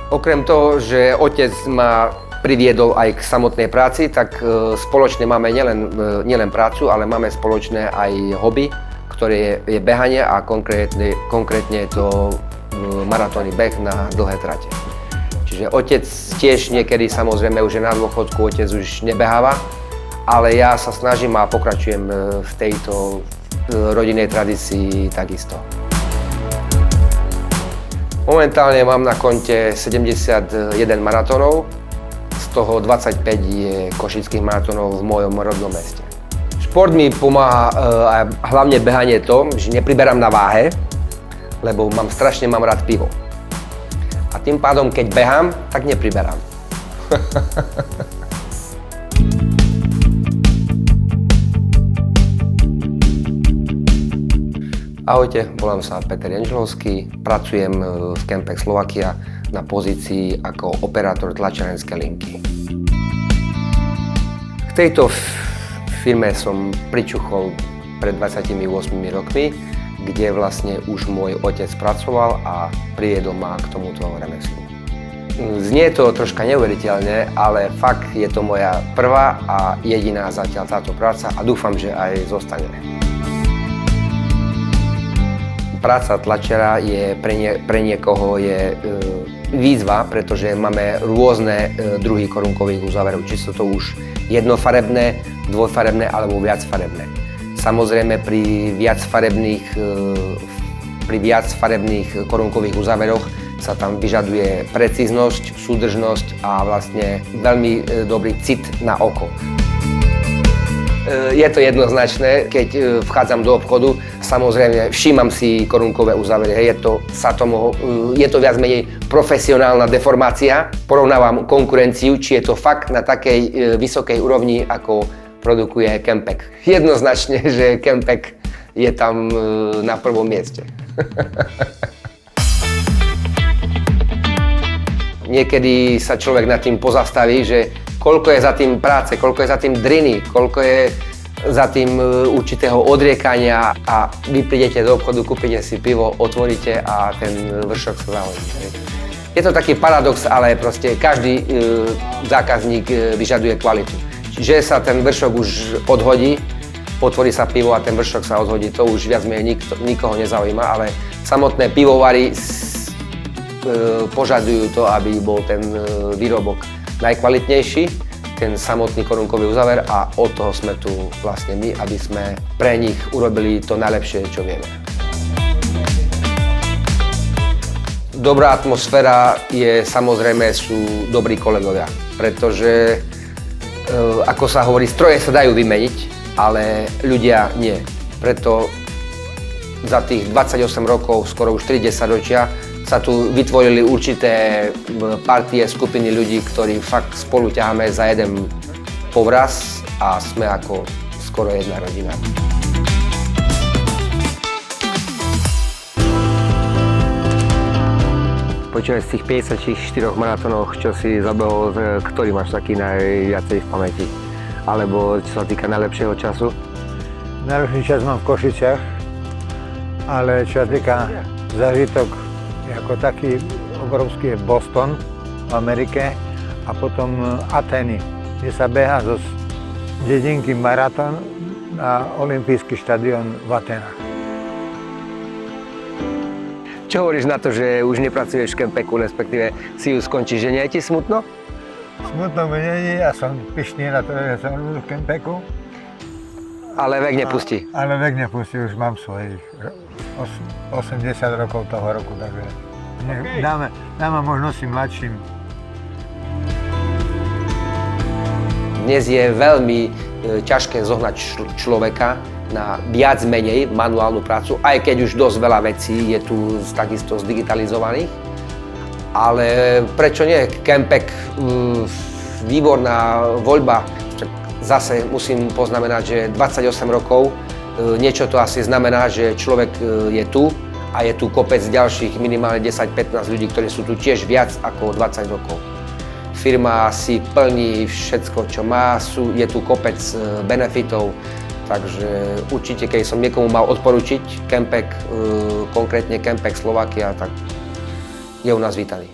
Okrem toho, že otec ma priviedol aj k samotnej práci, tak spoločne máme nielen prácu, ale máme spoločné aj hobby, ktoré je behanie a konkrétne je to maratónny beh na dlhé trate. Čiže otec tiež niekedy, samozrejme už je na dôchodku, otec už nebeháva, ale ja sa snažím a pokračujem v tejto rodinnej tradícii takisto. Momentálne mám na konte 71 maratónov, z toho 25 je košických maratónov v mojom rodnom meste. Šport mi pomáha, a hlavne behanie to, že nepriberám na váhe, lebo strašne mám rád pivo. A tým pádom, keď behám, tak nepriberám. Ahojte, volám sa Peter Janželovský, pracujem v Campek Slovakia na pozícii ako operátor tlačiarenskej linky. K tejto firme som pričuchol pred 28 rokmi, kde vlastne už môj otec pracoval a priviedol ma k tomuto remeslu. Znie to troška neuveriteľne, ale fakt je to moja prvá a jediná zatiaľ táto práca a dúfam, že aj zostane. Práca tlačiara je pre niekoho výzva, pretože máme rôzne druhy korunkových uzáverov, či sú to už jednofarebné, dvojfarebné alebo viacfarebné. Samozrejme pri viacfarebných korunkových uzáveroch sa tam vyžaduje precíznosť, súdržnosť a vlastne veľmi dobrý cit na oko. Je to jednoznačné, keď vchádzam do obchodu, samozrejme všímam si korunkové uzávery, je to viac menej profesionálna deformácia, porovnávam konkurenciu, či je to fakt na takej vysokej úrovni, ako produkuje Campek. Jednoznačne, že Campek je tam na prvom mieste. Niekedy sa človek nad tým pozastaví, že koľko je za tým práce, koľko je za tým driny, koľko je za tým určitého odriekania a vy prídete do obchodu, kúpite si pivo, otvoríte a ten vršok sa zahodí. Je to taký paradox, ale proste každý zákazník vyžaduje kvalitu. Že sa ten vršok už odhodí, otvorí sa pivo a ten vršok sa odhodí, to už viac menej nikoho nezaujíma, ale samotné pivovary požadujú to, aby bol ten výrobok najkvalitnejší, ten samotný korunkový uzáver a od toho sme tu vlastne my, aby sme pre nich urobili to najlepšie, čo vieme. Dobrá atmosféra sú dobrí kolegovia, pretože ako sa hovorí, stroje sa dajú vymeniť, ale ľudia nie. Preto za tých 28 rokov, skoro už 30 ročia, sa tu vytvorili určité partie, skupiny ľudí, ktorí fakt spolu ťaháme za jeden povraz a sme ako skoro jedna rodina. Počúvaj, z tých 54 maratónov, čo si zabehol, ktorý máš taký najviacej v pamäti? Alebo čo sa týka najlepšieho času? Najlepší čas mám v Košiciach, ale čo sa týka zážitok, ako taký obrovský je Boston v Amerike a potom Atény, kde sa beha zo dedinky maratón na olympijský štadión v Atenách. Čo hovoríš na to, že už nepracuješ v Campeku, respektíve si ju skončíš, že nie je ti smutno? Smutno mi nie je, ja som pyšný na to, že som v Campeku. Ale vek nepustí. Ale vek nepustí, už mám svojich 80 rokov toho roku, takže dáme možnosti mladším. Dnes je veľmi ťažké zohnať človeka na viac menej manuálnu prácu, aj keď už dosť veľa vecí je tu takisto zdigitalizovaných. Ale prečo nie? Campek, výborná voľba. Zase musím poznamenať, že 28 rokov, niečo to asi znamená, že človek je tu a je tu kopec ďalších minimálne 10-15 ľudí, ktorí sú tu tiež viac ako 20 rokov. Firma si plní všetko, čo má, je tu kopec benefitov, takže určite, keď som niekomu mal odporučiť Campek, konkrétne Campek Slovakia, tak je u nás vítaný.